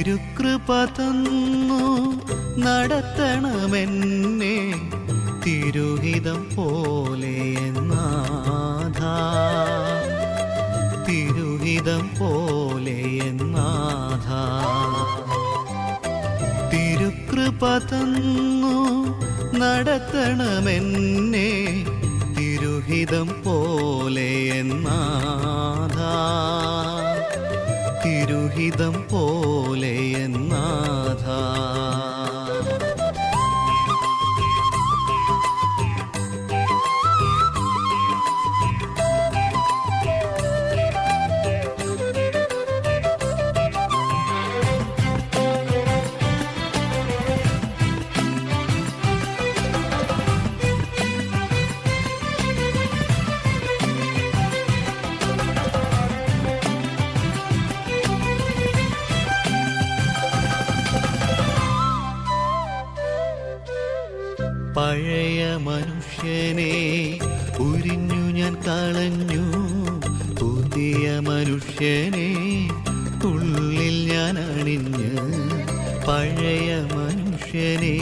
തിരുകൃപ തന്നു നടത്തണമെന്നെ തിരുഹിതം പോലെ നാഥ, തിരുഹിതം പോലെ നാഥ. തിരുകൃപ തന്നു നടത്തണമെന്നെ തിരുഹിതം പോലെ നാഥ, തിരുഹിതം പോലെ നാഥ. പഴയ മനുഷ്യനെ ഉരിഞ്ഞു ഞാൻ കളഞ്ഞു, പുതിയ മനുഷ്യനെ ഉള്ളിൽ ഞാൻ അണിഞ്ഞ്. പഴയ മനുഷ്യനെ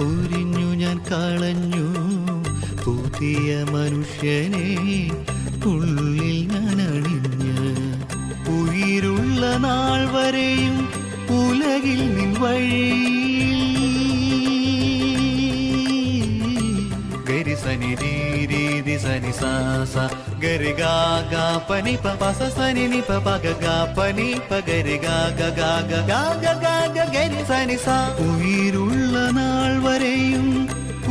ഉരിഞ്ഞു ഞാൻ കളഞ്ഞു, പുതിയ മനുഷ്യനെ ഉള്ളിൽ ഞാൻ അണിഞ്ഞ്. ഉயிருള്ള നാൾ വരെയും ഉലകിൽ നിൻ വഴി സനി രീതി സനി സാസ ഗരി ഗാ ഗാ പനി പ പസ സനി നി പ പ ഗ ഗാ പനി പ ഗരി ഗാ ഗ ഗാ ഗ ഗാ ഗ ഗാ ഗ ഗരി സനി സാ. ഉயிருള്ള നാൾ വരെയും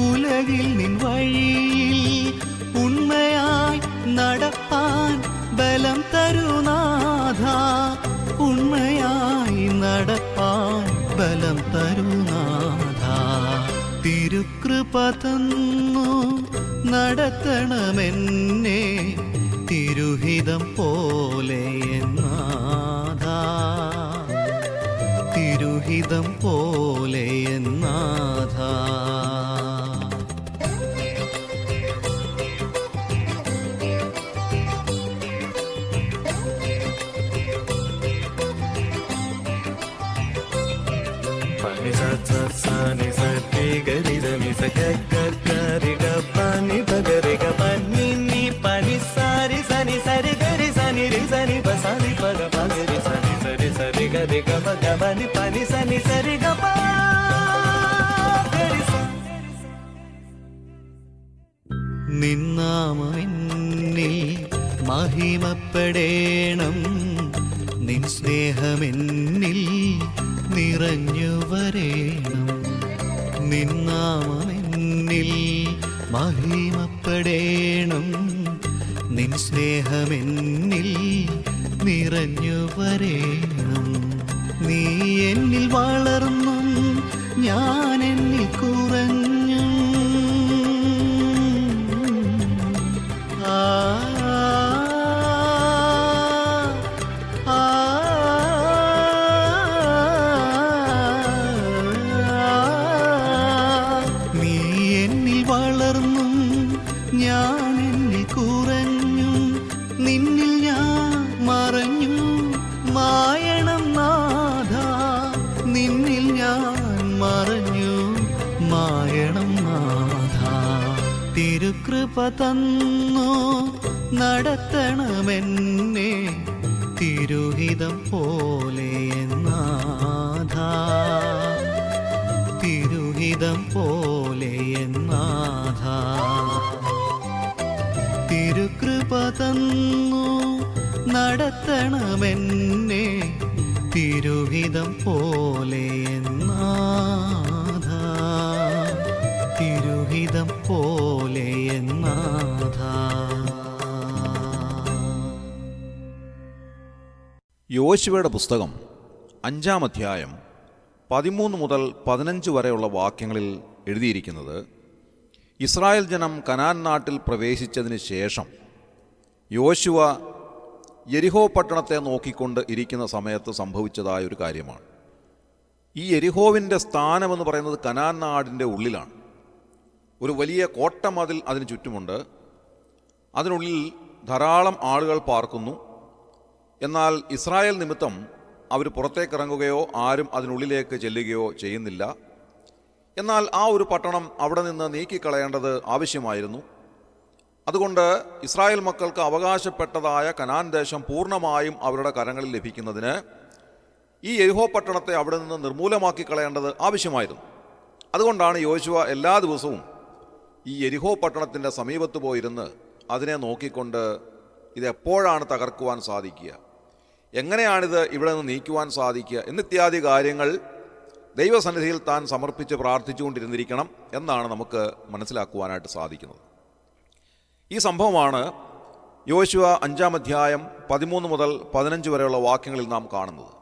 ഉലകിൽ നിൻ വഴിയിൽ ഉണ്മയായി നടപ്പാൻ ബലം തരുനാഥ, ഉണ്മയായി നടപ്പാൻ ബലം തരുനാഥ. തിരുകൃപ തന്നു നടത്തണമെന്നെ തിരുഹിതം പോലെ നാഥ, തിരുഹിതം പോലെ നാഥ. സനി സരി ഗരി ധനി സ ഗ ഗരി ഗ പനി പ ഗരി ഗ പനി നി പനി സാരി സനി സരി ഗരി സനി രി സനി പ സനി പ ഗ പ ഗരി സനി സരി സരി ഗരി ഗ പ ഗ പനി പനി സനി സരി ഗ പ ഗരി സ. നിന്നാമെന്നിൽ മഹിമപ്പെടേണം, നിൻ സ്നേഹമെന്നിൽ നിറഞ്ഞു വരേണം. നിന്നാമെന്നിൽ മഹിമപ്പെടേണം, നിൻ സ്നേഹമെന്നിൽ നിറഞ്ഞു വരേണം. നീ എന്നിൽ വളർന്നും ഞാൻ എന്നിൽ കുറഞ്ഞും തിരുകൃപ തന്നു നടത്തണമെന്നെ തിരുഹിതം പോലെ നാഥ, തിരുഹിതം പോലെ നാഥ. തിരുകൃപ തന്നു നടത്തണമെന്നെ തിരുഹിതം പോലെ നാഥ, തിരുഹിതം പോലെ നാഥ. യോശുവയുടെ പുസ്തകം 5-ാം അധ്യായം 13 മുതൽ 15 വരെയുള്ള വാക്യങ്ങളിൽ എഴുതിയിരിക്കുന്നത്, ഇസ്രായേൽ ജനം കനാൻ നാട്ടിൽ പ്രവേശിച്ചതിന് ശേഷം യോശുവ യെരിഹോ പട്ടണത്തെ നോക്കിക്കൊണ്ട് ഇരിക്കുന്ന സമയത്ത് സംഭവിച്ചതായ ഒരു കാര്യമാണ്. ഈ യെരിഹോവിൻ്റെ സ്ഥാനമെന്ന് പറയുന്നത് കനാൻ നാടിൻ്റെ ഉള്ളിലാണ്. ഒരു വലിയ കോട്ടമതിൽ അതിന് ചുറ്റുമുണ്ട്. അതിനുള്ളിൽ ധാരാളം ആളുകൾ പാർക്കുന്നു. എന്നാൽ ഇസ്രായേൽ നിമിത്തം അവർ പുറത്തേക്കിറങ്ങുകയോ ആരും അതിനുള്ളിലേക്ക് ചെല്ലുകയോ ചെയ്യുന്നില്ല. എന്നാൽ ആ ഒരു പട്ടണം അവിടെ നിന്ന് നീക്കിക്കളയേണ്ടത് ആവശ്യമായിരുന്നു. അതുകൊണ്ട് ഇസ്രായേൽ മക്കൾക്ക് അവകാശപ്പെട്ടതായ കനാൻ ദേശം പൂർണ്ണമായും അവരുടെ കരങ്ങളിൽ ലഭിക്കുന്നതിന് ഈ യെരിഹോ പട്ടണത്തെ അവിടെ നിന്ന് നിർമൂലമാക്കി കളയേണ്ടത് ആവശ്യമായിരുന്നു. അതുകൊണ്ടാണ് യോശുവ എല്ലാ ദിവസവും ഈ യെരിഹോ പട്ടണത്തിൻ്റെ സമീപത്ത് പോയിരുന്ന് അതിനെ നോക്കിക്കൊണ്ട് ഇതെപ്പോഴാണ് തകർക്കുവാൻ സാധിക്കുക, എങ്ങനെയാണിത് ഇവിടെ നിന്ന് നീക്കുവാൻ സാധിക്കുക എന്നിത്യാദി കാര്യങ്ങൾ ദൈവസന്നിധിയിൽ താൻ സമർപ്പിച്ച് പ്രാർത്ഥിച്ചുകൊണ്ടിരുന്നിരിക്കണം എന്നാണ് നമുക്ക് മനസ്സിലാക്കുവാനായിട്ട് സാധിക്കുന്നത്. ഈ സംഭവമാണ് യോശുവ 5-ാം അധ്യായം 13 മുതൽ 15 വരെയുള്ള വാക്യങ്ങളിൽ നാം കാണുന്നത്.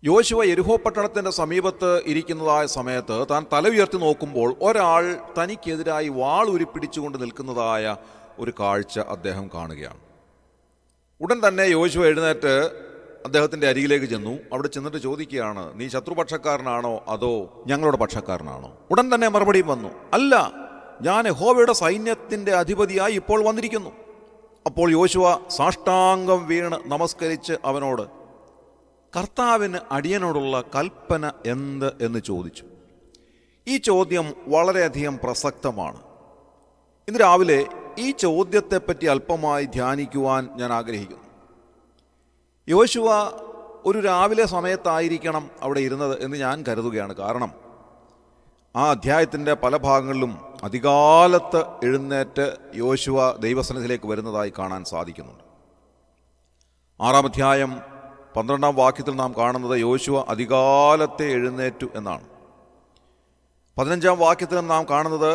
യോശുവ യെരിഹോ പട്ടണത്തിൻ്റെ സമീപത്ത് ഇരിക്കുന്നതായ സമയത്ത് താൻ തല ഉയർത്തി നോക്കുമ്പോൾ ഒരാൾ തനിക്കെതിരായി വാൾ ഉരുപ്പിടിച്ചുകൊണ്ട് നിൽക്കുന്നതായ ഒരു കാഴ്ച അദ്ദേഹം കാണുകയാണ്. ഉടൻ തന്നെ യോശുവ എഴുന്നേറ്റ് അദ്ദേഹത്തിൻ്റെ അരികിലേക്ക് ചെന്നു. അവിടെ ചെന്നിട്ട് ചോദിക്കുകയാണ്, നീ ശത്രുപക്ഷക്കാരനാണോ അതോ ഞങ്ങളുടെ പക്ഷക്കാരനാണോ? ഉടൻ തന്നെ മറുപടിയും വന്നു, അല്ല, ഞാൻ യഹോവയുടെ സൈന്യത്തിൻ്റെ അധിപതിയായി ഇപ്പോൾ വന്നിരിക്കുന്നു. അപ്പോൾ യോശുവ സാഷ്ടാംഗം വീണ് നമസ്കരിച്ച് അവനോട്, കർത്താവിന് അടിയനോടുള്ള കൽപ്പന എന്ത് എന്ന് ചോദിച്ചു. ഈ ചോദ്യം വളരെയധികം പ്രസക്തമാണ്. ഇന്ന് രാവിലെ ഈ ചോദ്യത്തെപ്പറ്റി അല്പമായി ധ്യാനിക്കുവാൻ ഞാൻ ആഗ്രഹിക്കുന്നു. യോശുവ ഒരു രാവിലെ സമയത്തായിരിക്കണം അവിടെ ഇരുന്നത് എന്ന് ഞാൻ കരുതുകയാണ്. കാരണം ആ അധ്യായത്തിൻ്റെ പല ഭാഗങ്ങളിലും അതികാലത്ത് എഴുന്നേറ്റ് യോശുവ ദൈവസന്നിധിയിലേക്ക് വരുന്നതായി കാണാൻ സാധിക്കുന്നുണ്ട്. 6-ാം അധ്യായം 12-ാം വാക്യത്തിൽ നാം കാണുന്നത് യോശുവ അതികാലത്തെ എഴുന്നേറ്റു എന്നാണ്. 15-ാം വാക്യത്തിൽ നാം കാണുന്നത്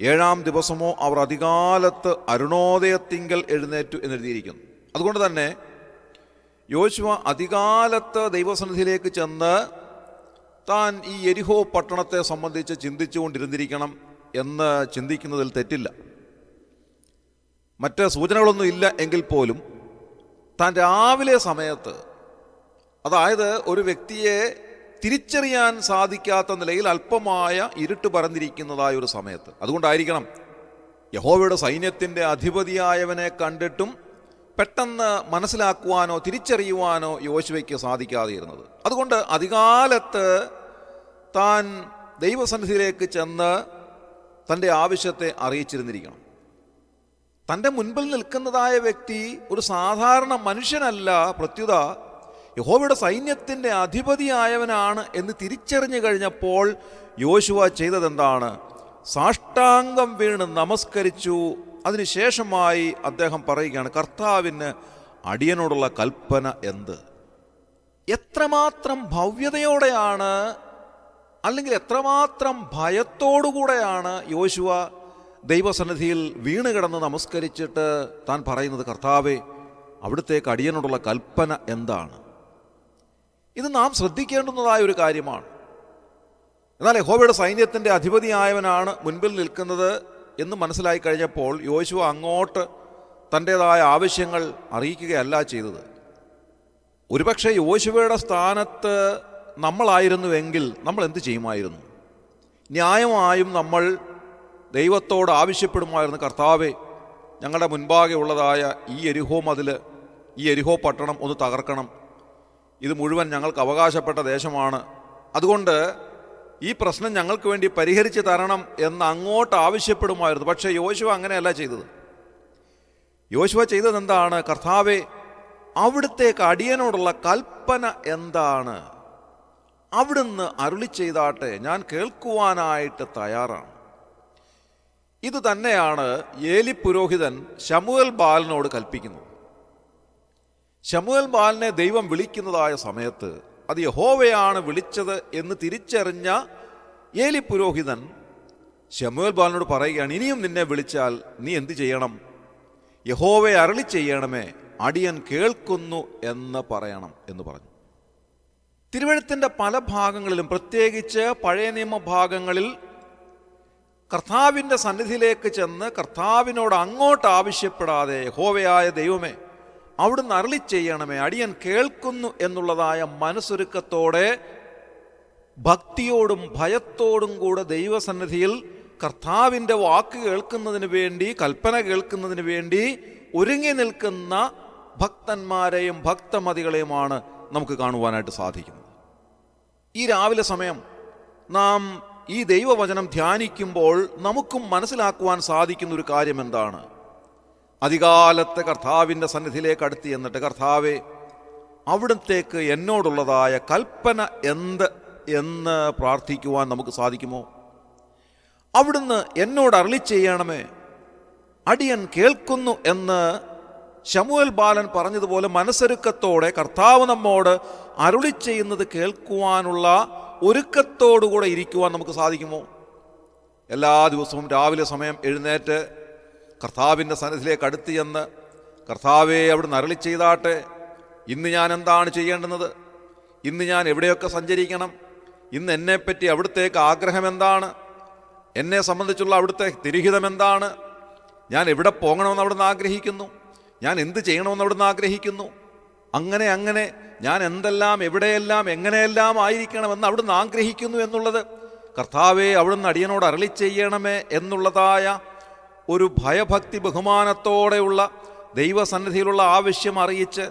7-ാം ദിവസമോ അവർ അതികാലത്ത് അരുണോദയത്തിങ്കൽ എഴുന്നേറ്റു എന്നെഴുതിയിരിക്കുന്നു. അതുകൊണ്ട് തന്നെ യോശുവ അതികാലത്ത് ദൈവസന്നിധിയിലേക്ക് ചെന്ന് താൻ ഈ യെരിഹോ പട്ടണത്തെ സംബന്ധിച്ച് ചിന്തിച്ചുകൊണ്ടിരുന്നിരിക്കണം എന്ന് ചിന്തിക്കുന്നതിൽ തെറ്റില്ല. മറ്റ് സൂചനകളൊന്നും ഇല്ല എങ്കിൽ പോലും താൻ രാവിലെ സമയത്ത്, അതായത് ഒരു വ്യക്തിയെ തിരിച്ചറിയാൻ സാധിക്കാത്ത നിലയിൽ അല്പമായ ഇരുട്ട് പരന്നിരിക്കുന്നതായ ഒരു സമയത്ത്, അതുകൊണ്ടായിരിക്കണം യഹോവയുടെ സൈന്യത്തിൻ്റെ അധിപതിയായവനെ കണ്ടിട്ടും പെട്ടെന്ന് മനസ്സിലാക്കുവാനോ തിരിച്ചറിയുവാനോ യോശുവയ്ക്ക് സാധിക്കാതെയിരുന്നത്. അതുകൊണ്ട് അതികാലത്ത് താൻ ദൈവസന്നിധിയിലേക്ക് ചെന്ന് തൻ്റെ ആവശ്യത്തെ അറിയിച്ചിരുന്നിരിക്കണം. തൻ്റെ മുൻപിൽ നിൽക്കുന്നതായ വ്യക്തി ഒരു സാധാരണ മനുഷ്യനല്ല, പ്രത്യുത യഹോവയുടെ സൈന്യത്തിൻ്റെ അധിപതിയായവനാണ് എന്ന് തിരിച്ചറിഞ്ഞു കഴിഞ്ഞപ്പോൾ യോശുവ ചെയ്തതെന്താണ്? സാഷ്ടാംഗം വീണ് നമസ്കരിച്ചു. അതിനുശേഷമായി അദ്ദേഹം പറയുകയാണ്, കർത്താവിന് അടിയനോടുള്ള കൽപ്പന എന്ത്? എത്രമാത്രം ഭവ്യതയോടെയാണ്, അല്ലെങ്കിൽ എത്രമാത്രം ഭയത്തോടുകൂടെയാണ് യോശുവ ദൈവസന്നിധിയിൽ വീണ് കിടന്ന് നമസ്കരിച്ചിട്ട് താൻ പറയുന്നത്, കർത്താവേ, അവിടുത്തേക്ക് അടിയനോടുള്ള കൽപ്പന എന്താണ്? ഇത് നാം ശ്രദ്ധിക്കേണ്ടുന്നതായ ഒരു കാര്യമാണ്. എന്നാൽ യഹോവയുടെ സൈന്യത്തിൻ്റെ അധിപതിയായവനാണ് മുൻപിൽ നിൽക്കുന്നത് എന്ന് മനസ്സിലായി കഴിഞ്ഞപ്പോൾ യോശുവ അങ്ങോട്ട് തൻ്റേതായ ആവശ്യങ്ങൾ അറിയിക്കുകയല്ല ചെയ്തത്. ഒരുപക്ഷെ യോശുവയുടെ സ്ഥാനത്ത് നമ്മളായിരുന്നുവെങ്കിൽ നമ്മൾ എന്ത് ചെയ്യുമായിരുന്നു? ന്യായമായും നമ്മൾ ദൈവത്തോട് ആവശ്യപ്പെടുമായിരുന്നു, കർത്താവേ, ഞങ്ങളുടെ മുൻപാകെ ഉള്ളതായ ഈ യെരിഹോ മതിൽ, ഈ യെരിഹോ പട്ടണം ഒന്ന് തകർക്കണം. ഇത് മുഴുവൻ ഞങ്ങൾക്ക് അവകാശപ്പെട്ട ദേശമാണ്. അതുകൊണ്ട് ഈ പ്രശ്നം ഞങ്ങൾക്ക് വേണ്ടി പരിഹരിച്ച് തരണം എന്ന് അങ്ങോട്ട് ആവശ്യപ്പെടുമായിരുന്നു. പക്ഷേ യോശുവ അങ്ങനെയല്ല ചെയ്തത്. യോശുവ ചെയ്തത് എന്താണ്? കർത്താവേ, അവിടുത്തേക്ക് അടിയനോടുള്ള കൽപ്പന എന്താണ്? അവിടുന്ന് അരുളി ചെയ്താട്ടെ, ഞാൻ കേൾക്കുവാനായിട്ട് തയ്യാറാണ്. ഇത് തന്നെയാണ് ഏലി പുരോഹിതൻ ശമൂവേൽ ബാലനോട് കൽപ്പിക്കുന്നത്. ശമൂവേൽ ബാലനെ ദൈവം വിളിക്കുന്നതായ സമയത്ത് അത് യഹോവയാണ് വിളിച്ചത് എന്ന് തിരിച്ചറിഞ്ഞ ഏലി പുരോഹിതൻ ശമൂവേൽ ബാലനോട് പറയുകയാണ്, ഇനിയും നിന്നെ വിളിച്ചാൽ നീ എന്ത് ചെയ്യണം? യഹോവയെ അരുളി ചെയ്യണമേ, അടിയൻ കേൾക്കുന്നു എന്ന് പറയണം എന്ന് പറഞ്ഞു. തിരുവെഴുത്തിൻ്റെ പല ഭാഗങ്ങളിലും, പ്രത്യേകിച്ച് പഴയ നിയമ ഭാഗങ്ങളിൽ, കർത്താവിൻ്റെ സന്നിധിയിലേക്ക് ചെന്ന് കർത്താവിനോട് അങ്ങോട്ട് ആവശ്യപ്പെടാതെ യഹോവയായ ദൈവമേ, അവിടുന്ന് അരുളി ചെയ്യണമേ, അടിയൻ കേൾക്കുന്നു എന്നുള്ളതായ മനസ്സൊരുക്കത്തോടെ ഭക്തിയോടും ഭയത്തോടും കൂടെ ദൈവസന്നിധിയിൽ കർത്താവിൻ്റെ വാക്ക് കേൾക്കുന്നതിന് വേണ്ടി, കൽപ്പന കേൾക്കുന്നതിന് വേണ്ടി ഒരുങ്ങി നിൽക്കുന്ന ഭക്തന്മാരെയും ഭക്തമതികളെയുമാണ് നമുക്ക് കാണുവാനായിട്ട് സാധിക്കുന്നത്. ഈ രാവിലെ സമയം നാം ഈ ദൈവവചനം ധ്യാനിക്കുമ്പോൾ നമുക്കും മനസ്സിലാക്കുവാൻ സാധിക്കുന്ന ഒരു കാര്യം എന്താണ്? അതികാലത്തെ കർത്താവിൻ്റെ സന്നിധിയിലേക്ക് അടുത്ത് എന്നിട്ട്, കർത്താവെ, അവിടത്തേക്ക് എന്നോടുള്ളതായ കൽപ്പന എന്ത് എന്ന് പ്രാർത്ഥിക്കുവാൻ നമുക്ക് സാധിക്കുമോ? അവിടുന്ന് എന്നോട് അരുളി ചെയ്യണമേ, അടിയൻ കേൾക്കുന്നു എന്ന് ശമൂവേൽ ബാലൻ പറഞ്ഞതുപോലെ മനസ്സൊരുക്കത്തോടെ കർത്താവ് നമ്മോട് അരുളി ചെയ്യുന്നത് കേൾക്കുവാനുള്ള ഒരുക്കത്തോടുകൂടെ ഇരിക്കുവാൻ നമുക്ക് സാധിക്കുമോ? എല്ലാ ദിവസവും രാവിലെ സമയം എഴുന്നേറ്റ് കർത്താവിൻ്റെ സന്നിധിയിലേക്ക് അടുത്ത് ചെന്ന്, കർത്താവെ, അവിടുന്ന് അരുളി ചെയ്താട്ടെ, ഇന്ന് ഞാൻ എന്താണ് ചെയ്യേണ്ടുന്നത്, ഇന്ന് ഞാൻ എവിടെയൊക്കെ സഞ്ചരിക്കണം, ഇന്ന് എന്നെപ്പറ്റി അവിടുത്തേക്ക് ആഗ്രഹം എന്താണ്, എന്നെ സംബന്ധിച്ചുള്ള അവിടുത്തെ തിരുഹിതം എന്താണ്, ഞാൻ എവിടെ പോകണമെന്ന് അവിടുന്ന് ആഗ്രഹിക്കുന്നു, ഞാൻ എന്ത് ചെയ്യണമെന്ന് അവിടുന്ന് ആഗ്രഹിക്കുന്നു, അങ്ങനെ ഞാൻ എന്തെല്ലാം എവിടെയെല്ലാം എങ്ങനെയെല്ലാം ആയിരിക്കണമെന്ന് അവിടുന്ന് ആഗ്രഹിക്കുന്നു എന്നുള്ളത് കർത്താവെ, അവിടുന്ന് അടിയനോട് അരുളി ചെയ്യണമേ എന്നുള്ളതായ ഒരു ഭയഭക്തി ബഹുമാനത്തോടെയുള്ള ദൈവസന്നിധിയിലുള്ള ആവശ്യം അറിയിച്ച്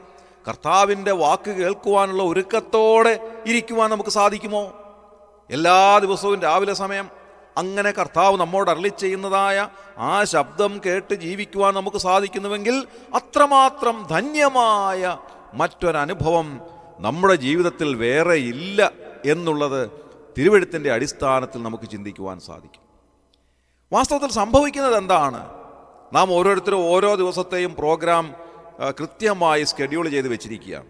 കർത്താവിൻ്റെ വാക്ക് കേൾക്കുവാനുള്ള ഒരുക്കത്തോടെ ഇരിക്കുവാൻ നമുക്ക് സാധിക്കുമോ? എല്ലാ ദിവസവും രാവിലെ സമയം അങ്ങനെ കർത്താവ് നമ്മോട് അരുളി ചെയ്യുന്നതായ ആ ശബ്ദം കേട്ട് ജീവിക്കുവാൻ നമുക്ക് സാധിക്കുന്നുവെങ്കിൽ അത്രമാത്രം ധന്യമായ മറ്റൊരനുഭവം നമ്മുടെ ജീവിതത്തിൽ വേറെ ഇല്ല എന്നുള്ളത് തിരുവെഴുത്തിൻ്റെ അടിസ്ഥാനത്തിൽ നമുക്ക് ചിന്തിക്കുവാൻ സാധിക്കും. വാസ്തവത്തിൽ സംഭവിക്കുന്നത് എന്താണ്? നാം ഓരോരുത്തരും ഓരോ ദിവസത്തെയും പ്രോഗ്രാം കൃത്യമായി സ്കെഡ്യൂൾ ചെയ്ത് വെച്ചിരിക്കുകയാണ്.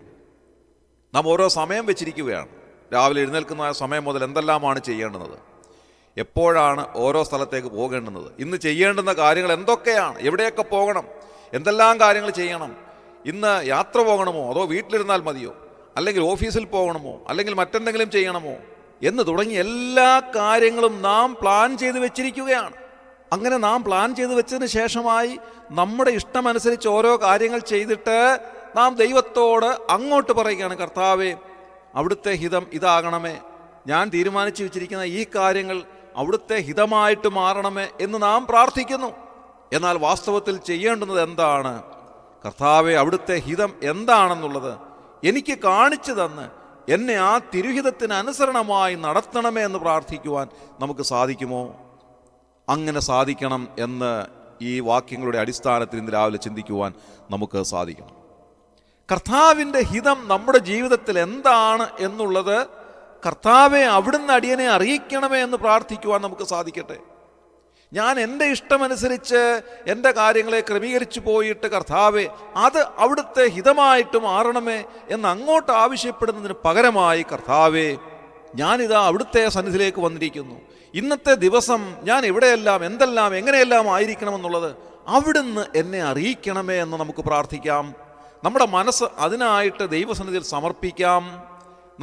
നാം ഓരോ സമയം വെച്ചിരിക്കുകയാണ്. രാവിലെ എഴുന്നേൽക്കുന്ന സമയം മുതൽ എന്തെല്ലാമാണ് ചെയ്യേണ്ടുന്നത്, എപ്പോഴാണ് ഓരോ സ്ഥലത്തേക്ക് പോകേണ്ടുന്നത്, ഇന്ന് ചെയ്യേണ്ടുന്ന കാര്യങ്ങൾ എന്തൊക്കെയാണ്, എവിടെയൊക്കെ പോകണം, എന്തെല്ലാം കാര്യങ്ങൾ ചെയ്യണം, ഇന്ന് യാത്ര പോകണമോ അതോ വീട്ടിലിരുന്നാൽ മതിയോ, അല്ലെങ്കിൽ ഓഫീസിൽ പോകണമോ അല്ലെങ്കിൽ മറ്റെന്തെങ്കിലും ചെയ്യണമോ എന്ന് തുടങ്ങി എല്ലാ കാര്യങ്ങളും നാം പ്ലാൻ ചെയ്ത് വെച്ചിരിക്കുകയാണ്. അങ്ങനെ നാം പ്ലാൻ ചെയ്ത് വെച്ചതിന് ശേഷമായി നമ്മുടെ ഇഷ്ടമനുസരിച്ച് ഓരോ കാര്യങ്ങൾ ചെയ്തിട്ട് നാം ദൈവത്തോട് അങ്ങോട്ട് പറയുകയാണ്, കർത്താവേ, അവിടുത്തെ ഹിതം ഇതാകണമേ, ഞാൻ തീരുമാനിച്ചു വെച്ചിരിക്കുന്ന ഈ കാര്യങ്ങൾ അവിടുത്തെ ഹിതമായിട്ട് മാറണമേ എന്ന് നാം പ്രാർത്ഥിക്കുന്നു. എന്നാൽ വാസ്തവത്തിൽ ചെയ്യേണ്ടുന്നത് എന്താണ്? കർത്താവെ, അവിടുത്തെ ഹിതം എന്താണെന്നുള്ളത് എനിക്ക് കാണിച്ചു തന്ന് എന്നെ ആ തിരുഹിതത്തിന് അനുസരണമായി നടത്തണമേ എന്ന് പ്രാർത്ഥിക്കുവാൻ നമുക്ക് സാധിക്കുമോ? അങ്ങനെ സാധിക്കണം എന്ന് ഈ വാക്യങ്ങളുടെ അടിസ്ഥാനത്തിൽ ഇന്ന് രാവിലെ ചിന്തിക്കുവാൻ നമുക്ക് സാധിക്കണം. കർത്താവിൻ്റെ ഹിതം നമ്മുടെ ജീവിതത്തിൽ എന്താണ് എന്നുള്ളത് കർത്താവെ, അവിടുന്ന് അടിയനെ അറിയിക്കണമേ എന്ന് പ്രാർത്ഥിക്കുവാൻ നമുക്ക് സാധിക്കട്ടെ. ഞാൻ എൻ്റെ ഇഷ്ടമനുസരിച്ച് എൻ്റെ കാര്യങ്ങളെ ക്രമീകരിച്ചു പോയിട്ട് കർത്താവെ, അത് അവിടുത്തെ ഹിതമായിട്ട് മാറണമേ എന്ന് അങ്ങോട്ട് ആവശ്യപ്പെടുന്നതിന് പകരമായി, കർത്താവെ, ഞാനിതാ അവിടുത്തെ സന്നിധിയിലേക്ക് വന്നിരിക്കുന്നു, ഇന്നത്തെ ദിവസം ഞാൻ എവിടെയെല്ലാം എന്തെല്ലാം എങ്ങനെയെല്ലാം ആയിരിക്കണമെന്നുള്ളത് അവിടുന്ന് എന്നെ അറിയിക്കണമേ എന്ന് നമുക്ക് പ്രാർത്ഥിക്കാം. നമ്മുടെ മനസ്സ് അതിനായിട്ട് ദൈവസന്നിധിയിൽ സമർപ്പിക്കാം.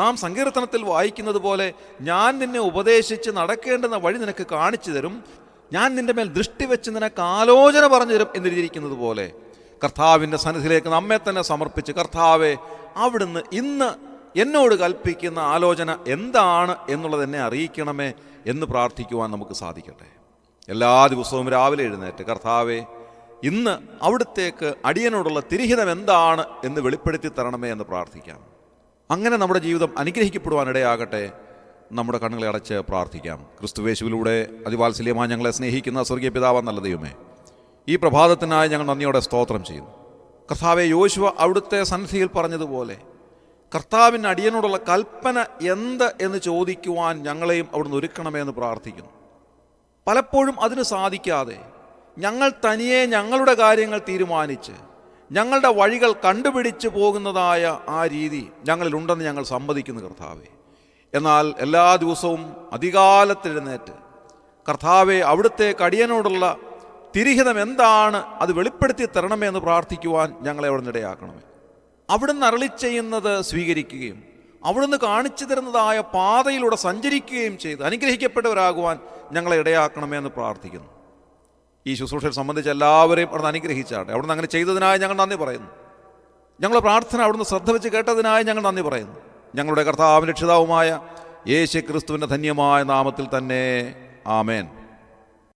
നാം സങ്കീർത്തനത്തിൽ വായിക്കുന്നത് പോലെ, ഞാൻ നിന്നെ ഉപദേശിച്ച് നടക്കേണ്ടുന്ന വഴി നിനക്ക് കാണിച്ചു തരും, ഞാൻ നിന്റെ മേൽ ദൃഷ്ടി വെച്ച് നിനക്ക് ആലോചന പറഞ്ഞു തരും എന്നെഴുതിയിരിക്കുന്നത് പോലെ കർത്താവിൻ്റെ സന്നിധിയിലേക്ക് നമ്മെ തന്നെ സമർപ്പിച്ച്, കർത്താവെ, അവിടുന്ന് ഇന്ന് എന്നോട് കൽപ്പിക്കുന്ന ആലോചന എന്താണ് എന്നുള്ളത് എന്നെ അറിയിക്കണമേ എന്ന് പ്രാർത്ഥിക്കുവാൻ നമുക്ക് സാധിക്കട്ടെ. എല്ലാ ദിവസവും രാവിലെ എഴുന്നേറ്റ്, കർത്താവെ, ഇന്ന് അവിടുത്തേക്ക് അടിയനോടുള്ള തിരുഹിതം എന്താണ് എന്ന് വെളിപ്പെടുത്തി തരണമേ എന്ന് പ്രാർത്ഥിക്കാം. അങ്ങനെ നമ്മുടെ ജീവിതം അനുഗ്രഹിക്കപ്പെടുവാനിടയാകട്ടെ. നമ്മുടെ കണ്ണുകളെ അടച്ച് പ്രാർത്ഥിക്കാം. ക്രിസ്തുവേശുവിലൂടെ അതിവാത്സല്യമായി ഞങ്ങളെ സ്നേഹിക്കുന്ന സ്വർഗീയ പിതാവ് നല്ല ദൈവമേ, ഈ പ്രഭാതത്തിനായി ഞങ്ങൾ നന്ദിയോടെ സ്തോത്രം ചെയ്യുന്നു. കർത്താവെ, യോശുവ അവിടുത്തെ സന്നിധിയിൽ പറഞ്ഞതുപോലെ കർത്താവിന് അടിയനോടുള്ള കൽപ്പന എന്ത് എന്ന് ചോദിക്കുവാൻ ഞങ്ങളെയും അവിടുന്ന് ഒരുക്കണമേ എന്ന് പ്രാർത്ഥിക്കുന്നു. പലപ്പോഴും അതിന് സാധിക്കാതെ ഞങ്ങൾ തനിയെ ഞങ്ങളുടെ കാര്യങ്ങൾ തീരുമാനിച്ച് ഞങ്ങളുടെ വഴികൾ കണ്ടുപിടിച്ച് പോകുന്നതായ ആ രീതി ഞങ്ങളിലുണ്ടെന്ന് ഞങ്ങൾ സമ്മതിക്കുന്നു കർത്താവെ. എന്നാൽ എല്ലാ ദിവസവും അധികാലത്തെഴുന്നേറ്റ് കർത്താവെ, അവിടുത്തെ അടിയനോടുള്ള തിരുഹിതം എന്താണ് അത് വെളിപ്പെടുത്തി തരണമേ എന്ന് പ്രാർത്ഥിക്കുവാൻ ഞങ്ങളെ അവിടുന്ന് ഇടയാക്കണമേ. അവിടുന്ന് അരുളി ചെയ്യുന്നത് സ്വീകരിക്കുകയും അവിടുന്ന് കാണിച്ചു തരുന്നതായ പാതയിലൂടെ സഞ്ചരിക്കുകയും ചെയ്ത് അനുഗ്രഹിക്കപ്പെട്ടവരാകുവാൻ ഞങ്ങളെ ഇടയാക്കണമേ എന്ന് പ്രാർത്ഥിക്കുന്നു. ഈ ശുശ്രൂഷയെ സംബന്ധിച്ച് എല്ലാവരെയും അവിടുന്ന് അനുഗ്രഹിച്ചാട്ടെ. അവിടുന്ന് അങ്ങനെ ചെയ്തതിനായി ഞങ്ങൾ നന്ദി പറയുന്നു. ഞങ്ങളുടെ പ്രാർത്ഥന അവിടുന്ന് ശ്രദ്ധ വെച്ച് കേട്ടതിനായി ഞങ്ങൾ നന്ദി പറയുന്നു. ഞങ്ങളുടെ കർത്താവും രക്ഷിതാവുമായ യേശു ക്രിസ്തുവിൻ്റെ ധന്യമായ നാമത്തിൽ തന്നെ ആമേൻ.